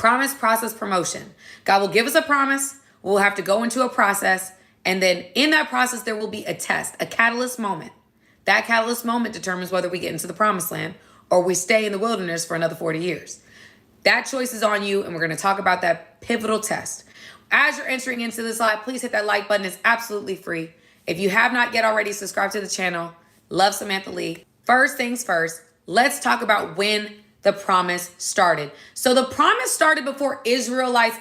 Promise, process, promotion. God will give us a promise. We'll have to go into a process. And then in that process, there will be a test, a catalyst moment. That catalyst moment determines whether we get into the promised land or we stay in the wilderness for another 40 years. That choice is on you, and we're going to talk about that pivotal test. As you're entering into this live, please hit that like button. It's absolutely free. If you have not yet already, subscribe to the channel. Love Samantha Lee. First things first, let's talk about when the promise started. So the promise started before the Israelites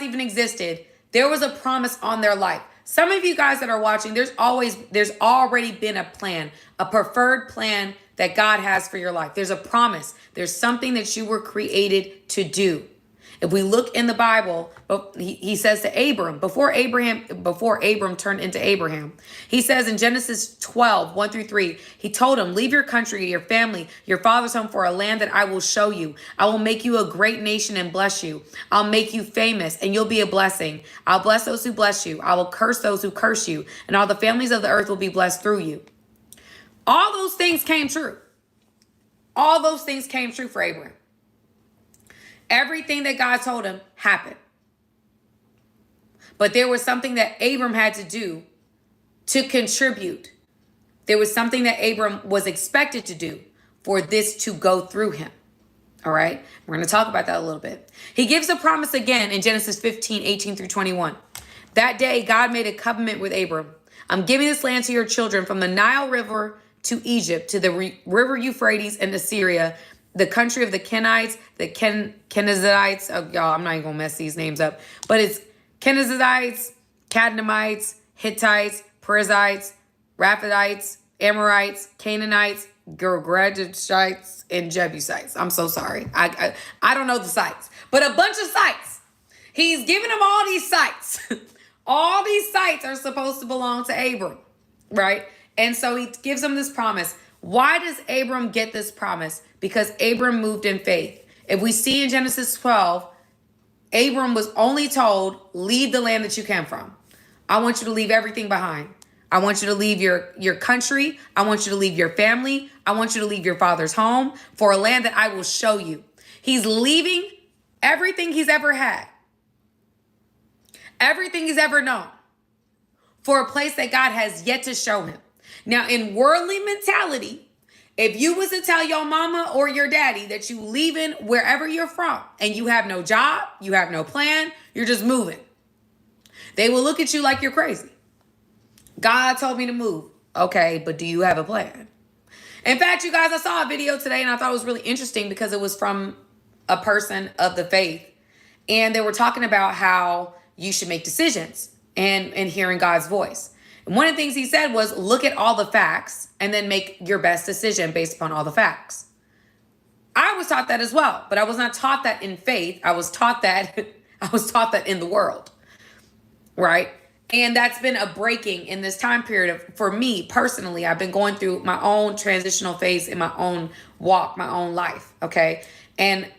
even existed. There was a promise on their life. Some of you guys that are watching, there's already been a plan, a preferred plan that God has for your life. There's a promise. There's something that you were created to do. If we look in the Bible, he says to Abram, before Abram turned into Abraham, he says in Genesis 12, 1-3, he told him, leave your country, your family, your father's home for a land that I will show you. I will make you a great nation and bless you. I'll make you famous and you'll be a blessing. I'll bless those who bless you. I will curse those who curse you, and all the families of the earth will be blessed through you. All those things came true. All those things came true for Abraham. Everything that God told him happened. But there was something that Abram had to do to contribute. There was something that Abram was expected to do for this to go through him. All right. We're going to talk about that a little bit. He gives a promise again in Genesis 15, 18-21. That day, God made a covenant with Abram. I'm giving this land to your children from the Nile River to Egypt, to the river Euphrates and Assyria, the country of the Kenites, the Kenizzites. Oh, y'all, I'm not even going to mess these names up. But it's Kenizzites, Cadmonites, Hittites, Perizzites, Raphidites, Amorites, Canaanites, Girgashites, and Jebusites. I'm so sorry. I don't know the sites, but a bunch of sites. He's giving them all these sites. All these sites are supposed to belong to Abram, right? And so he gives them this promise. Why does Abram get this promise? Because Abram moved in faith. If we see in Genesis 12, Abram was only told, leave the land that you came from. I want you to leave everything behind. I want you to leave your country. I want you to leave your family. I want you to leave your father's home for a land that I will show you. He's leaving everything he's ever had, everything he's ever known, for a place that God has yet to show him. Now, in worldly mentality, if you was to tell your mama or your daddy that you leaving wherever you're from and you have no job, you have no plan, you're just moving, they will look at you like you're crazy. God told me to move. Okay, but do you have a plan? In fact, you guys, I saw a video today and I thought it was really interesting because it was from a person of the faith. And they were talking about how you should make decisions and hearing God's voice. And one of the things he said was, look at all the facts and then make your best decision based upon all the facts. I was taught that as well, but I was not taught that in faith. I was taught that in the world, right? And that's been a breaking in this time period for me personally. I've been going through my own transitional phase in my own walk, my own life, okay? And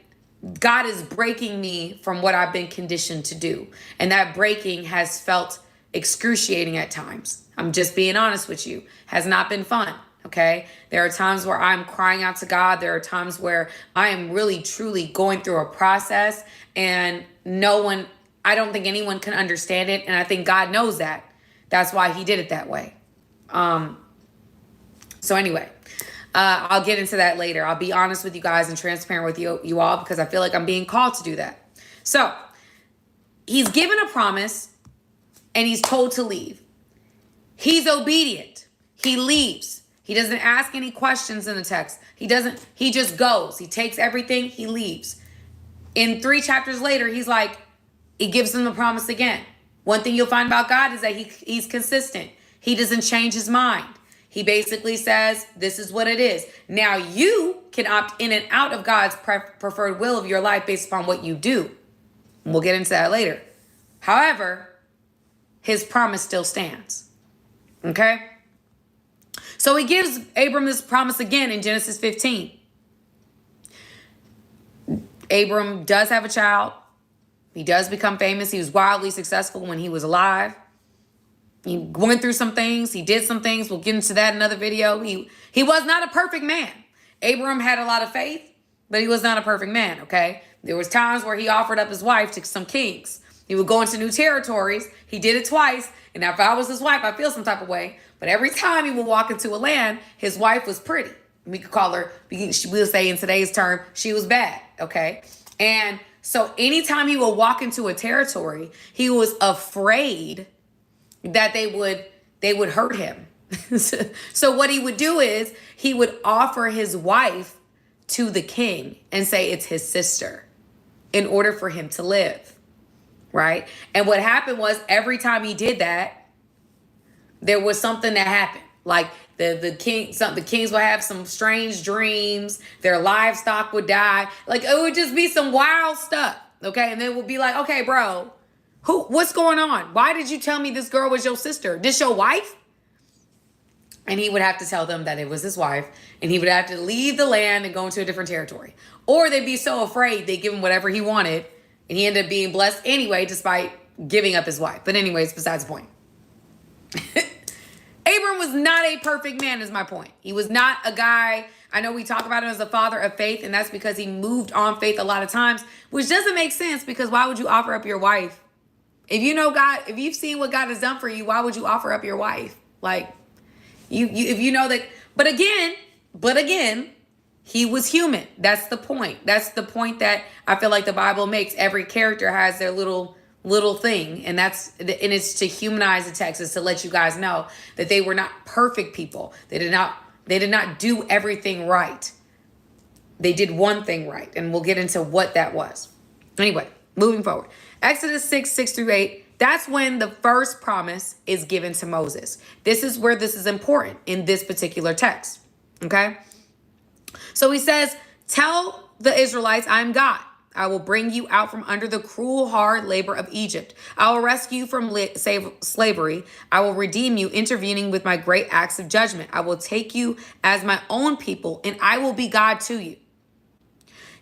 God is breaking me from what I've been conditioned to do. And that breaking has felt excruciating at times. I'm just being honest with you. Has not been fun. Okay. There are times where I'm crying out to God. There are times where I am really, truly going through a process and I don't think anyone can understand it. And I think God knows that. That's why he did it that way. So anyway, I'll get into that later. I'll be honest with you guys and transparent with you all because I feel like I'm being called to do that. So he's given a promise and he's told to leave. He's obedient. He leaves. He doesn't ask any questions in the text. He just goes. He takes everything. He leaves. In 3 chapters later, he gives them the promise again. One thing you'll find about God is that he's consistent. He doesn't change his mind. He basically says, this is what it is. Now you can opt in and out of God's preferred will of your life based upon what you do. And we'll get into that later. However, his promise still stands. Okay? So he gives Abram this promise again in Genesis 15. Abram does have a child. He does become famous. He was wildly successful when he was alive. He went through some things. He did some things. We'll get into that in another video. He was not a perfect man. Abram had a lot of faith, but he was not a perfect man, okay? There was times where he offered up his wife to some kings. He would go into new territories. He did it twice. And if I was his wife, I feel some type of way. But every time he would walk into a land, his wife was pretty. We could call her, we'll say in today's term, she was bad, okay? And so anytime he would walk into a territory, he was afraid that they would hurt him. So what he would do is he would offer his wife to the king and say it's his sister in order for him to live, right? And what happened was every time he did that, there was something that happened. Like the kings would have some strange dreams. Their livestock would die. Like it would just be some wild stuff, okay? And then it would be like, okay, bro, what's going on? Why did you tell me this girl was your sister? This your wife? And he would have to tell them that it was his wife, and he would have to leave the land and go into a different territory. Or they'd be so afraid they give him whatever he wanted, and he ended up being blessed anyway, despite giving up his wife. But anyways, besides the point. Abram was not a perfect man, is my point. He was not a guy, I know we talk about him as a father of faith, and that's because he moved on faith a lot of times, which doesn't make sense, because why would you offer up your wife? If you know God, if you've seen what God has done for you, why would you offer up your wife? Like, if you know that, but again, he was human. That's the point. That's the point that I feel like the Bible makes. Every character has their little thing, and it's to humanize the text, is to let you guys know that they were not perfect people. They did not do everything right. They did one thing right, and we'll get into what that was. Anyway, moving forward. Exodus 6:6-8. That's when the first promise is given to Moses. This is where this is important in this particular text. Okay. So he says, tell the Israelites, I am God. I will bring you out from under the cruel, hard labor of Egypt. I will rescue you from slavery. I will redeem you, intervening with my great acts of judgment. I will take you as my own people, and I will be God to you.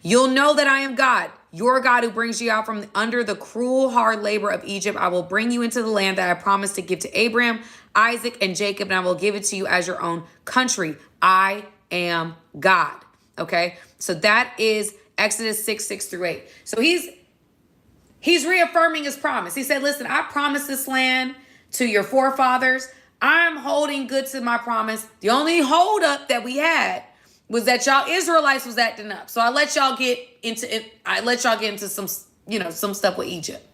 You'll know that I am God, your God, who brings you out from under the cruel, hard labor of Egypt. I will bring you into the land that I promised to give to Abraham, Isaac, and Jacob, and I will give it to you as your own country. I am God. Okay, so that is Exodus 6:6-8. So he's reaffirming his promise. He said, listen, I promised this land to your forefathers. I'm holding good to my promise. The only holdup that we had was that y'all Israelites was acting up. So I let y'all get into it. I let y'all get into some stuff with Egypt.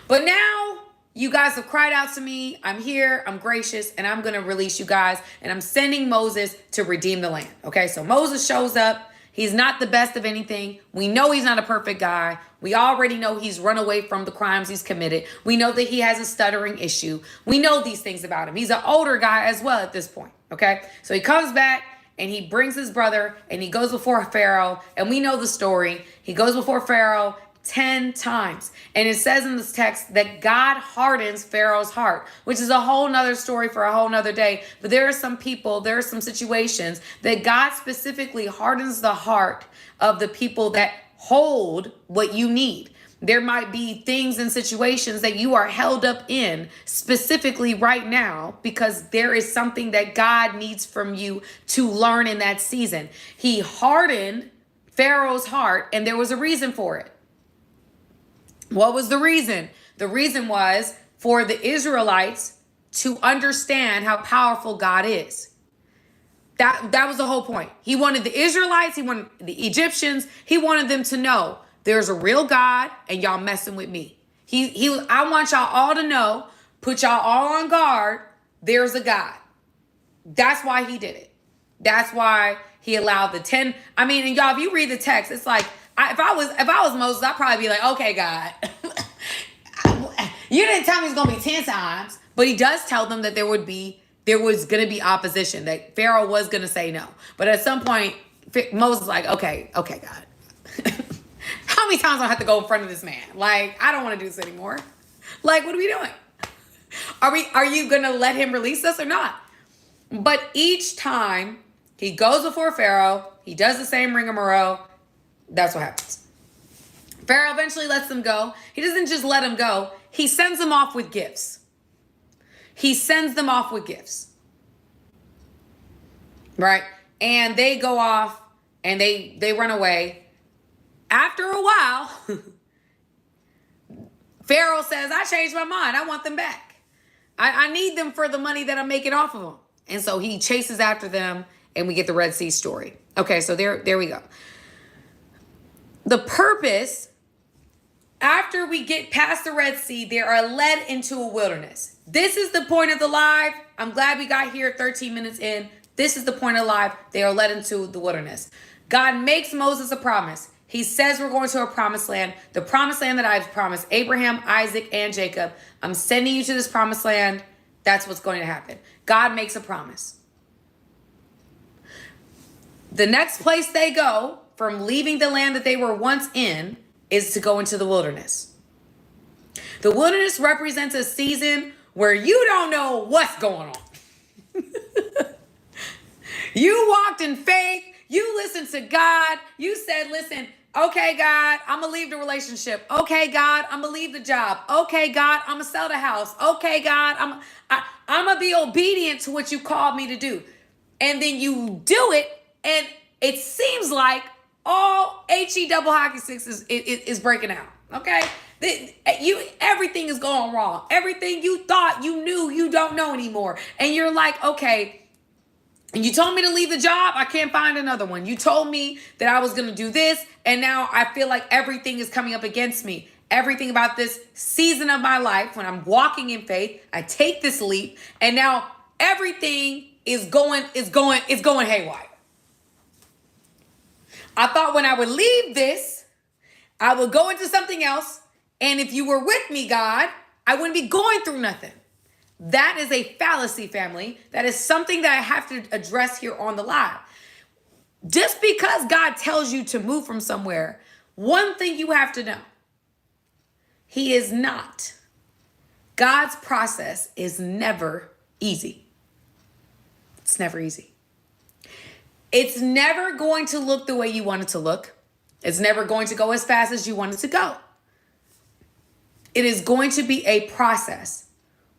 But now you guys have cried out to me. I'm here. I'm gracious, and I'm going to release you guys. And I'm sending Moses to redeem the land. Okay, so Moses shows up. He's not the best of anything. We know he's not a perfect guy. We already know he's run away from the crimes he's committed. We know that he has a stuttering issue. We know these things about him. He's an older guy as well at this point. Okay, so he comes back. And he brings his brother, and he goes before Pharaoh. And we know the story. He goes before Pharaoh 10 times. And it says in this text that God hardens Pharaoh's heart, which is a whole nother story for a whole nother day. But there are some people, there are some situations that God specifically hardens the heart of the people that hold what you need. There might be things and situations that you are held up in specifically right now because there is something that God needs from you to learn in that season. He hardened Pharaoh's heart, and there was a reason for it. What was the reason? The reason was for the Israelites to understand how powerful God is. That was the whole point. He wanted the Israelites, he wanted the Egyptians, he wanted them to know there's a real God, and y'all messing with me. I want y'all all to know, put y'all all on guard. There's a God. That's why he did it. That's why he allowed the 10. I mean, and y'all, if you read the text, it's like, if I was Moses, I'd probably be like, okay, God, you didn't tell me it's going to be 10 times, but he does tell them that there was going to be opposition, that Pharaoh was going to say no. But at some point, Moses was like, okay, God. How many times do I have to go in front of this man? Like, I don't want to do this anymore. Like, what are we doing? Are you going to let him release us or not? But each time he goes before Pharaoh, he does the same rigmarole. That's what happens. Pharaoh eventually lets them go. He doesn't just let them go. He sends them off with gifts. Right? And they go off and they run away. After a while, Pharaoh says, I changed my mind. I want them back. I need them for the money that I'm making off of them. And so he chases after them, and we get the Red Sea story. Okay, so there we go. The purpose, after we get past the Red Sea, they are led into a wilderness. This is the point of the live. I'm glad we got here 13 minutes in. This is the point of live. They are led into the wilderness. God makes Moses a promise. He says we're going to a promised land, the promised land that I've promised Abraham, Isaac, and Jacob. I'm sending you to this promised land. That's what's going to happen. God makes a promise. The next place they go from leaving the land that they were once in is to go into the wilderness. The wilderness represents a season where you don't know what's going on. You walked in faith. You listened to God. You said, listen, okay, God, I'm going to leave the relationship. Okay, God, I'm going to leave the job. Okay, God, I'm going to sell the house. Okay, God, I'm going to be obedient to what you called me to do. And then you do it, and it seems like all HE double hockey sticks is breaking out. Okay? Everything is going wrong. Everything you thought you knew, you don't know anymore. And you're like, okay, and you told me to leave the job. I can't find another one. You told me that I was going to do this. And now I feel like everything is coming up against me. Everything about this season of my life, when I'm walking in faith, I take this leap. And now everything is going haywire. I thought when I would leave this, I would go into something else. And if you were with me, God, I wouldn't be going through nothing. That is a fallacy, family. That is something that I have to address here on the live. Just because God tells you to move from somewhere, one thing you have to know, He is not. God's process is never easy. It's never easy. It's never going to look the way you want it to look. It's never going to go as fast as you want it to go. It is going to be a process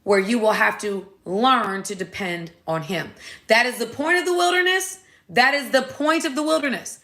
where you will have to learn to depend on Him. That is the point of the wilderness. That is the point of the wilderness.